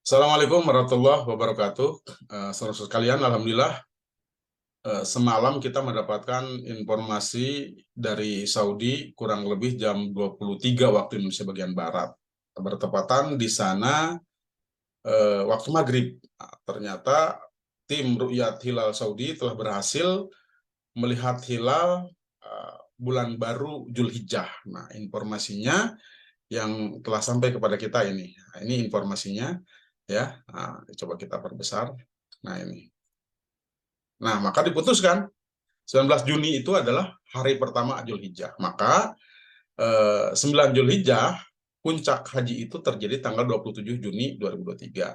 Assalamualaikum warahmatullahi wabarakatuh. Saudara sekalian, alhamdulillah semalam kita mendapatkan informasi dari Saudi kurang lebih jam 23 waktu Indonesia bagian Barat. Bertepatan di sana waktu maghrib. Ternyata tim Ru'yat Hilal Saudi telah berhasil melihat hilal bulan baru Zulhijjah. Nah, informasinya yang telah sampai kepada kita ini. Nah, ini informasinya ya. Nah, coba kita perbesar. Nah, ini. Nah, maka diputuskan 19 Juni itu adalah hari pertama Zulhijjah. Maka 9 Zulhijjah puncak haji itu terjadi tanggal 27 Juni 2023.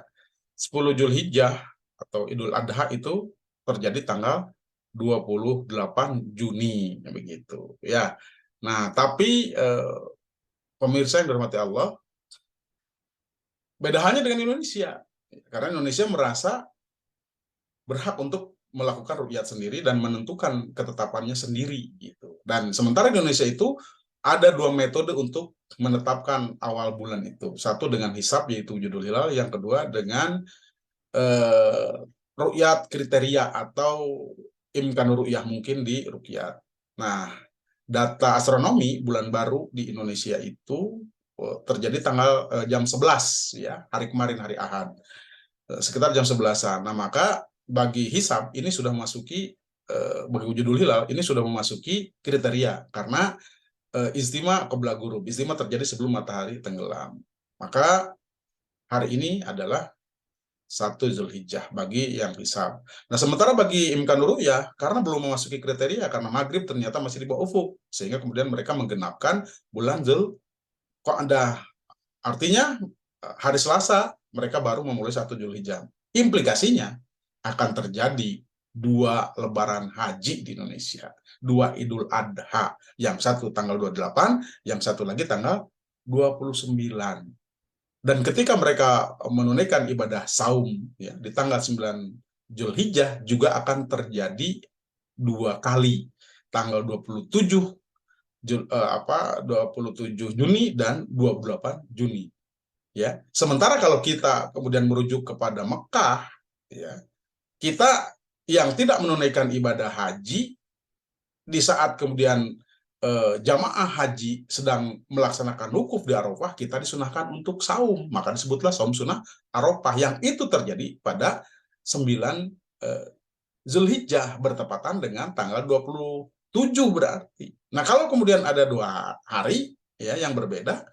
10 Zulhijjah atau Idul Adha itu terjadi tanggal 28 Juni begitu ya. Nah, tapi pemirsa yang dirahmati Allah, beda halnya dengan Indonesia. Karena Indonesia merasa berhak untuk melakukan ruqyat sendiri dan menentukan ketetapannya sendiri gitu. Dan sementara di Indonesia itu ada dua metode untuk menetapkan awal bulan itu. Satu dengan hisab yaitu wujudul hilal, yang kedua dengan ruqyat kriteria atau imkan ruqyah mungkin di ruqyat. Nah, data astronomi bulan baru di Indonesia itu terjadi tanggal jam 11 ya, hari kemarin hari Ahad. Sekitar jam 11-an. Nah, maka bagi hisab ini sudah memasuki bagi wujudul hilal ini sudah memasuki kriteria karena istima qabla ghurub. Istima terjadi sebelum matahari tenggelam. Maka hari ini adalah 1 Zulhijjah bagi yang hisab. Nah, sementara bagi imkan ru'yah karena belum memasuki kriteria karena maghrib ternyata masih di bawah ufuk sehingga kemudian mereka menggenapkan bulan Zulqa'dah. Artinya hari Selasa mereka baru memulai 1 Zulhijjah. Implikasinya akan terjadi dua lebaran haji di Indonesia. Dua Idul Adha. Yang satu tanggal 28, yang satu lagi tanggal 29. Dan ketika mereka menunaikan ibadah saum ya, di tanggal 9 Zulhijjah juga akan terjadi dua kali. Tanggal 27 Juni dan 28 Juni. Ya, sementara kalau kita kemudian merujuk kepada Mekah, ya, kita yang tidak menunaikan ibadah haji di saat kemudian jamaah haji sedang melaksanakan wukuf di Arafah, kita disunahkan untuk saum, maka disebutlah saum sunnah Arafah yang itu terjadi pada 9 Zulhijjah bertepatan dengan tanggal 27 berarti. Nah, kalau kemudian ada dua hari ya yang berbeda,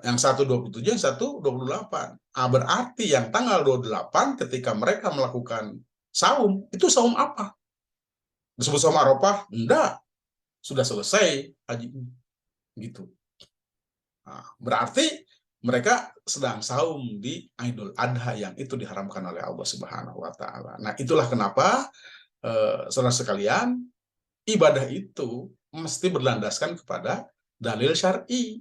yang satu 27, yang satu 28. Berarti yang tanggal 28 ketika mereka melakukan saum, itu saum apa? Disebut saum Arafah? Enggak. Sudah selesai haji gitu. Nah, berarti mereka sedang saum di Idul Adha yang itu diharamkan oleh Allah Subhanahu wa taala. Nah, itulah kenapa saudara sekalian, ibadah itu mesti berlandaskan kepada dalil syar'i.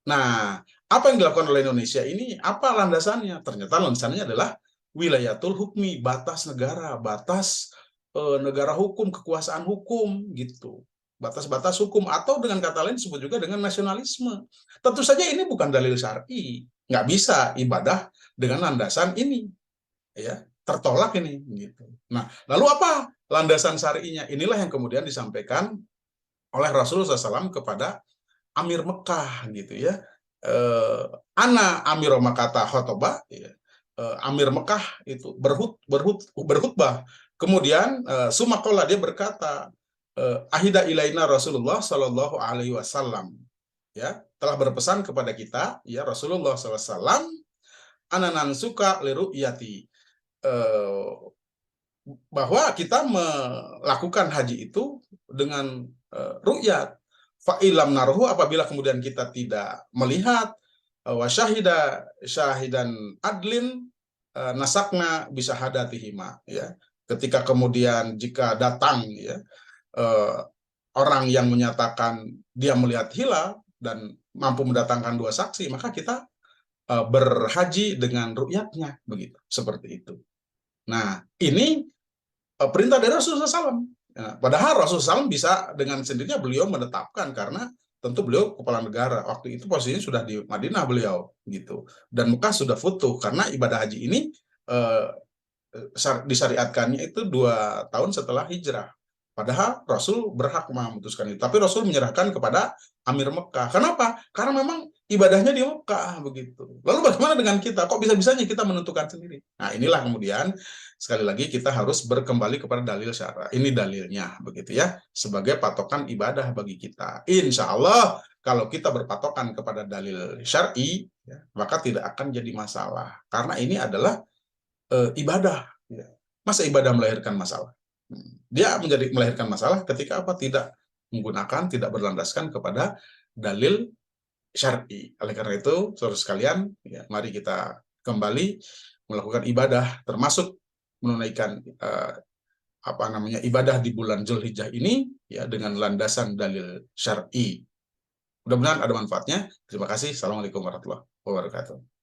Nah, apa yang dilakukan oleh Indonesia ini, apa landasannya? Ternyata landasannya adalah wilayatul hukmi, batas negara, batas negara hukum, kekuasaan hukum, gitu. Batas-batas hukum, atau dengan kata lain disebut juga dengan nasionalisme. Tentu saja ini bukan dalil syar'i. Nggak bisa ibadah dengan landasan ini. Ya, tertolak ini. Gitu. Nah, lalu apa landasan syar'inya? Inilah yang kemudian disampaikan oleh Rasulullah SAW kepada Amir Mekah gitu ya. Ana Amir Makata Khotoba ya. Amir Mekah itu berkhutbah. Kemudian Sumakola dia berkata, Ahida ilaina Rasulullah Shallallahu Alaihi Wasallam ya telah berpesan kepada kita ya Rasulullah SAW ananan suka liru yati bahwa kita melakukan haji itu dengan ru'yat. Fa'ilam naruhu apabila kemudian kita tidak melihat wasyahida syahidan adlin nasakna bisa hadatihima ya. Ketika kemudian jika datang ya orang yang menyatakan dia melihat hilal dan mampu mendatangkan dua saksi, maka kita berhaji dengan ru'yatnya begitu, seperti itu. Nah, ini perintah dari Rasulullah SAW. Ya, padahal Rasulullah SAW bisa dengan sendirinya beliau menetapkan karena tentu beliau kepala negara. Waktu itu posisinya sudah di Madinah beliau gitu. Dan Mekah sudah futuh karena ibadah haji ini eh, disyariatkannya itu 2 tahun setelah hijrah. Padahal Rasul berhak memutuskan itu. Tapi Rasul menyerahkan kepada Amir Mekah. Kenapa? Karena memang ibadahnya di Mekah begitu. Lalu bagaimana dengan kita? Kok bisa-bisanya kita menentukan sendiri? Nah, inilah kemudian sekali lagi kita harus berkembali kepada dalil syara. Ini dalilnya begitu ya, sebagai patokan ibadah bagi kita. Insya Allah kalau kita berpatokan kepada dalil syar'i, ya, maka tidak akan jadi masalah. Karena ini adalah ibadah. Ya. Masa ibadah melahirkan masalah? Dia melahirkan masalah ketika apa? Tidak menggunakan, tidak berlandaskan kepada dalil syar'i. Oleh karena itu, saudara sekalian, ya, mari kita kembali melakukan ibadah, termasuk menunaikan ibadah di bulan Zulhijjah ini, ya, dengan landasan dalil syar'i. Mudah-mudahan ada manfaatnya. Terima kasih. Assalamualaikum warahmatullahi wabarakatuh.